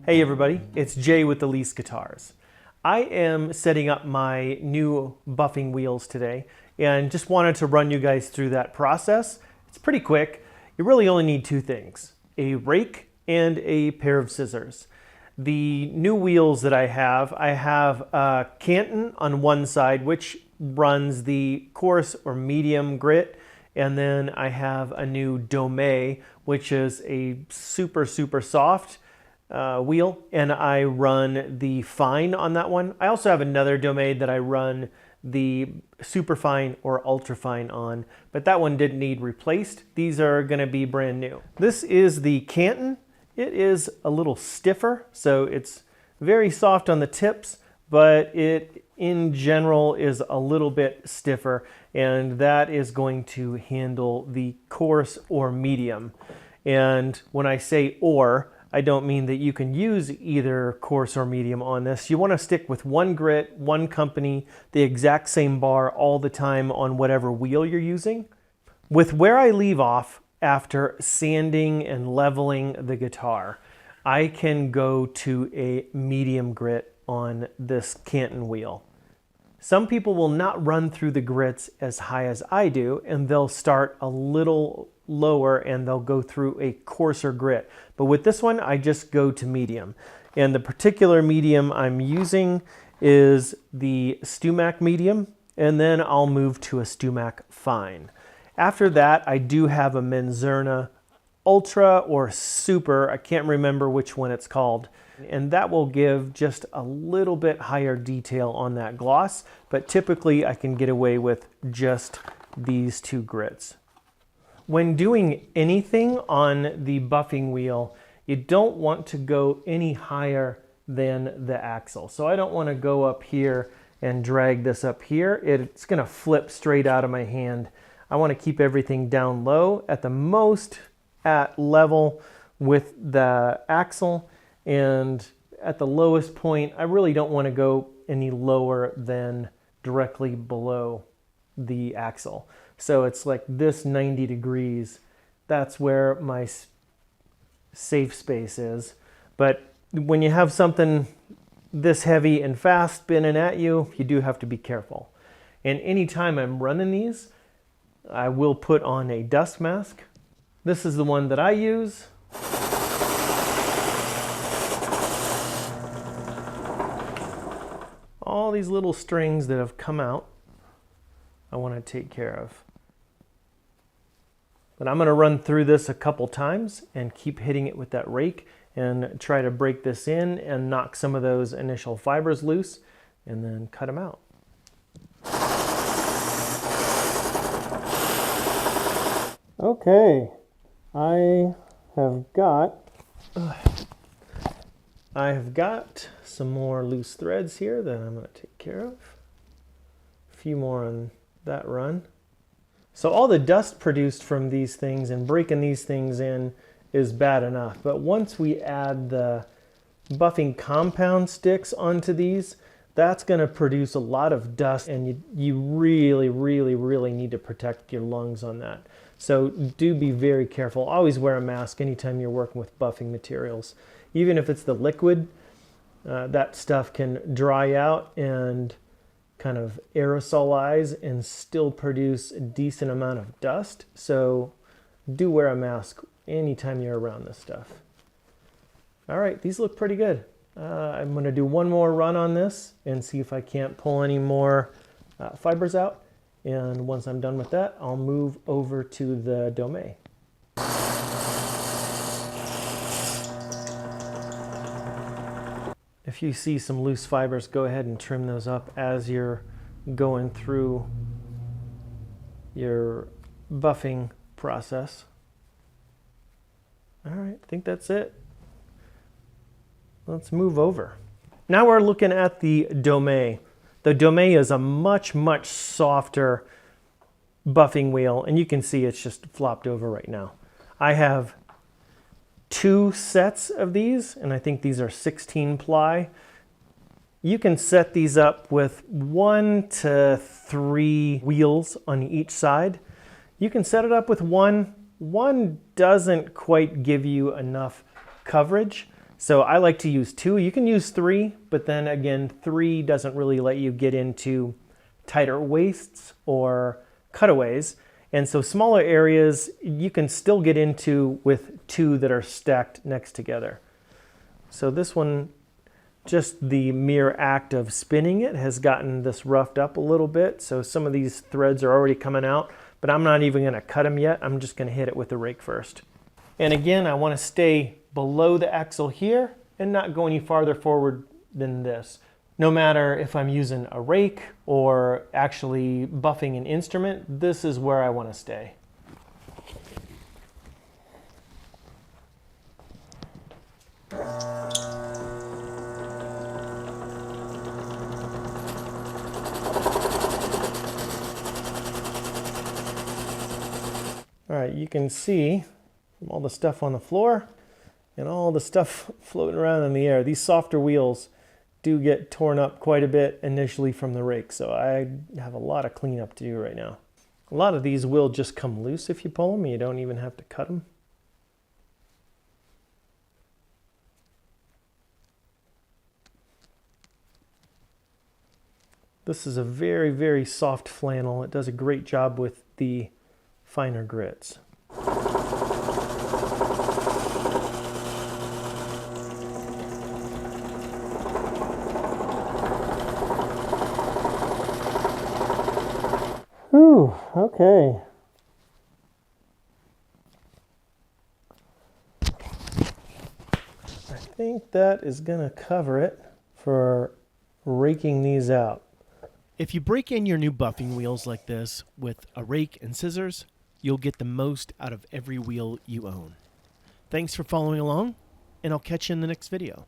Hey everybody, it's Jay with Elise Guitars. I am setting up my new buffing wheels today and just wanted to run you guys through that process. It's pretty quick. You really only need two things, a rake and a pair of scissors. The new wheels that I have Canton on one side, which runs the coarse or medium grit, and then I have a new Domet, which is a super soft wheel, and I run the fine on that one. I also have another Domet that I run the super fine or ultra fine on, but that one didn't need replaced. These are going to be brand new. This is the Canton. It is a little stiffer, so it's very soft on the tips, but it in general is a little bit stiffer, and that is going to handle the coarse or medium. And when I say or, I don't mean that you can use either coarse or medium on this. You want to stick with one grit, one company, the exact same bar all the time on whatever wheel you're using. With where I leave off after sanding and leveling the guitar, I can go to a medium grit on this Canton wheel. Some people will not run through the grits as high as I do, and they'll start a little lower and they'll go through a coarser grit. But with this one, I just go to medium. And the particular medium I'm using is the StewMac medium, and then I'll move to a StewMac fine. After that, I do have a Menzerna Ultra or Super, I can't remember which one it's called. And that will give just a little bit higher detail on that gloss, but typically I can get away with just these two grits. When doing anything on the buffing wheel, you don't want to go any higher than the axle. So I don't want to go up here and drag this up here. It's going to flip straight out of my hand. I want to keep everything down low, at the most at level with the axle, and at the lowest point, I really don't want to go any lower than directly below the axle. So it's like this 90 degrees. That's where my safe space is. But when you have something this heavy and fast spinning at you, you do have to be careful. And anytime I'm running these, I will put on a dust mask. This is the one that I use. All these little strings that have come out, I want to take care of. But I'm going to run through this a couple times and keep hitting it with that rake and try to break this in and knock some of those initial fibers loose and then cut them out. Okay, I have got some more loose threads here that I'm going to take care of. A few more on that run. So all the dust produced from these things and breaking these things in is bad enough. But once we add the buffing compound sticks onto these, that's going to produce a lot of dust, and you really need to protect your lungs on that. So do be very careful. Always wear a mask anytime you're working with buffing materials. Even if it's the liquid, that stuff can dry out and kind of aerosolize and still produce a decent amount of dust. So do wear a mask anytime you're around this stuff. All right, these look pretty good. I'm going to do one more run on this and see if I can't pull any more fibers out. And once I'm done with that, I'll move over to the Domet. If you see some loose fibers, go ahead and trim those up as you're going through your buffing process. All right, I think that's it. Let's move over. Now we're looking at the Domet. The Domet is a much softer buffing wheel, and you can see it's just flopped over right now. I have two sets of these, and I think these are 16 ply. You can set these up with 1 to 3 wheels on each side. You can set it up with one. One doesn't quite give you enough coverage, So I like to use 2. You can use 3, but then again, 3 doesn't really let you get into tighter wastes or cutaways. And so smaller areas you can still get into with 2 that are stacked next together. So this one, just the mere act of spinning it has gotten this roughed up a little bit. So some of these threads are already coming out, but I'm not even going to cut them yet. I'm just going to hit it with the rake first. And again, I want to stay below the axle here and not go any farther forward than this. No matter if I'm using a rake or actually buffing an instrument, this is where I want to stay. All right, you can see from all the stuff on the floor and all the stuff floating around in the air, these softer wheels do get torn up quite a bit initially from the rake, so I have a lot of cleanup to do right now. A lot of these will just come loose if you pull them. You don't even have to cut them. This is a very, very soft flannel. It does a great job with the finer grits. Ooh, okay. I think that is going to cover it for raking these out. If you break in your new buffing wheels like this with a rake and scissors, you'll get the most out of every wheel you own. Thanks for following along, and I'll catch you in the next video.